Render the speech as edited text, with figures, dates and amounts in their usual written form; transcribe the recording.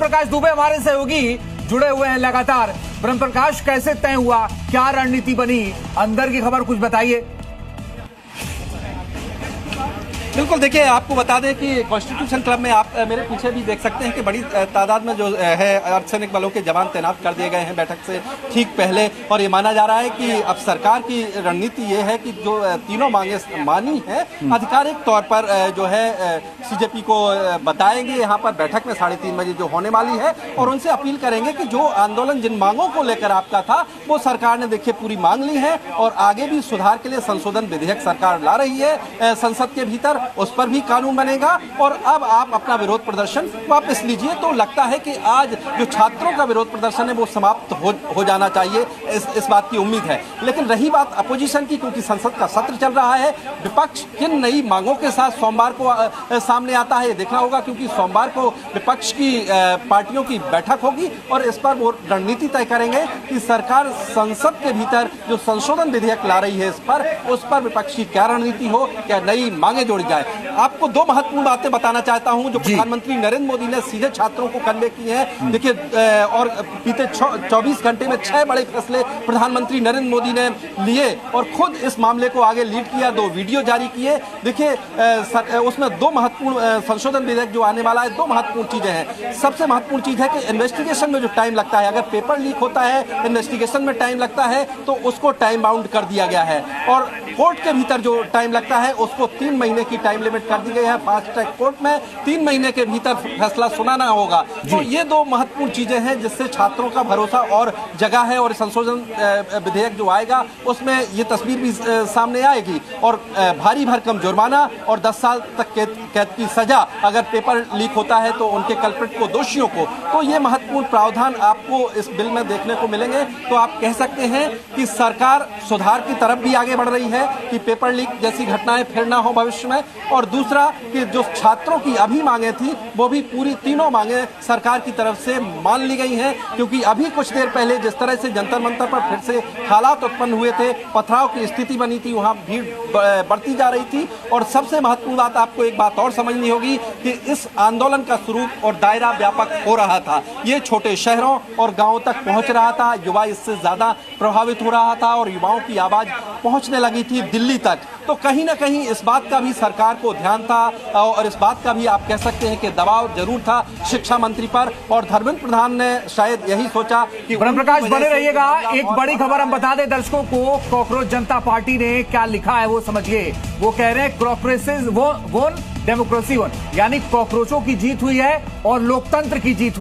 प्रकाश दुबे हमारे सहयोगी जुड़े हुए हैं लगातार। ब्रह्म प्रकाश, कैसे तय हुआ, क्या रणनीति बनी, अंदर की खबर कुछ बताइए। बिल्कुल, देखिए आपको बता दें कि कॉन्स्टिट्यूशन क्लब में आप मेरे पीछे भी देख सकते हैं कि बड़ी तादाद में जो है अर्धसैनिक बलों के जवान तैनात कर दिए गए हैं बैठक से ठीक पहले। और ये माना जा रहा है कि अब सरकार की रणनीति ये है कि जो तीनों मांगे मानी है आधिकारिक तौर पर जो है सीजेपी को बताएंगे यहाँ पर बैठक में 3:30 बजे जो होने वाली है, और उनसे अपील करेंगे कि जो आंदोलन जिन मांगों को लेकर आपका था वो सरकार ने देखिए पूरी मांग ली है, और आगे भी सुधार के लिए संशोधन विधेयक सरकार ला रही है संसद के भीतर, उस पर भी कानून बनेगा। और अब आप अपना विरोध प्रदर्शन वापस लीजिए। तो लगता है कि आज जो छात्रों का विरोध प्रदर्शन है वो समाप्त हो जाना चाहिए, इस बात की उम्मीद है। लेकिन रही बात अपोजिशन की, क्योंकि संसद का सत्र चल रहा है, विपक्ष किन नई मांगों के साथ सोमवार को सामने आता है ये देखना होगा, क्योंकि सोमवार को विपक्ष की पार्टियों की बैठक होगी और इस पर वो रणनीति तय करेंगे कि सरकार संसद के भीतर जो संशोधन विधेयक ला रही है उस पर विपक्ष की क्या रणनीति हो, क्या नई मांगे जोड़ी जाए। आपको दो महत्वपूर्ण बातें बताना चाहता हूं जो प्रधानमंत्री नरेंद्र मोदी ने सीधे छात्रों को कन्वे किए हैं। देखिए, और बीते 24 घंटे में 6 बड़े फैसले प्रधानमंत्री नरेंद्र मोदी ने लिए और खुद इस मामले को आगे लीड किया, 2 वीडियो जारी किए। देखिए, उसमें 2 महत्वपूर्ण संशोधन विधेयक जो आने वाला है, 2 महत्वपूर्ण चीजें हैं। सबसे महत्वपूर्ण चीज है कि इन्वेस्टिगेशन में जो टाइम लगता है, अगर पेपर लीक होता है, इन्वेस्टिगेशन में टाइम लगता है, तो उसको टाइम बाउंड कर दिया गया है, और कोर्ट के भीतर जो टाइम लगता है उसको 3 महीने की टाइम लिमिट कर दी गई है। फास्ट ट्रैक कोर्ट में 3 महीने के भीतर फैसला सुनाना होगा। तो ये 2 महत्वपूर्ण चीजें हैं जिससे छात्रों का भरोसा और जगह है, और संशोधन विधेयक जो आएगा उसमें ये तस्वीर भी सामने आएगी, और भारी भरकम जुर्माना और 10 साल तक कैद की सजा अगर पेपर लीक होता है तो उनके कल्प्रिट को, दोषियों को। तो ये महत्वपूर्ण प्रावधान आपको इस बिल में देखने को मिलेंगे। तो आप कह सकते हैं कि सरकार सुधार की तरफ भी आगे बढ़ रही है कि पेपर लीक जैसी घटनाएं फिर ना हो भविष्य में, और दूसरा कि जो छात्रों की अभी मांगे थी वो भी पूरी तीनों मांगे सरकार की तरफ से मान ली गई हैं। क्योंकि अभी कुछ देर पहले जिस तरह से जंतर मंतर पर फिर से हालात उत्पन्न हुए थे, पथराव की स्थिति बनी थी, वहां भीड़ बढ़ती जा रही थी। और सबसे महत्वपूर्ण बात, आपको एक बात और समझनी होगी कि इस आंदोलन का स्वरूप और दायरा व्यापक हो रहा था। ये छोटे शहरों और गांवों तक पहुंच रहा था, युवा इससे ज्यादा प्रभावित हो रहा था, और युवाओं की आवाज पहुंचने लगी थी दिल्ली तक। तो कहीं ना कहीं इस बात का भी सरकार को ध्यान था, और इस बात का भी आप कह सकते हैं कि दबाव जरूर था शिक्षा मंत्री पर, और धर्मेंद्र प्रधान ने शायद यही सोचा कि ब्रह्म प्रकाश बने रहिएगा। एक बड़ी खबर हम बता दें दर्शकों को, कॉकरोच जनता पार्टी ने क्या लिखा है वो समझिए। वो कह रहे हैं कॉकरोचेस वोन डेमोक्रेसी वोन, यानी कॉकरोचों की जीत हुई है और लोकतंत्र की जीत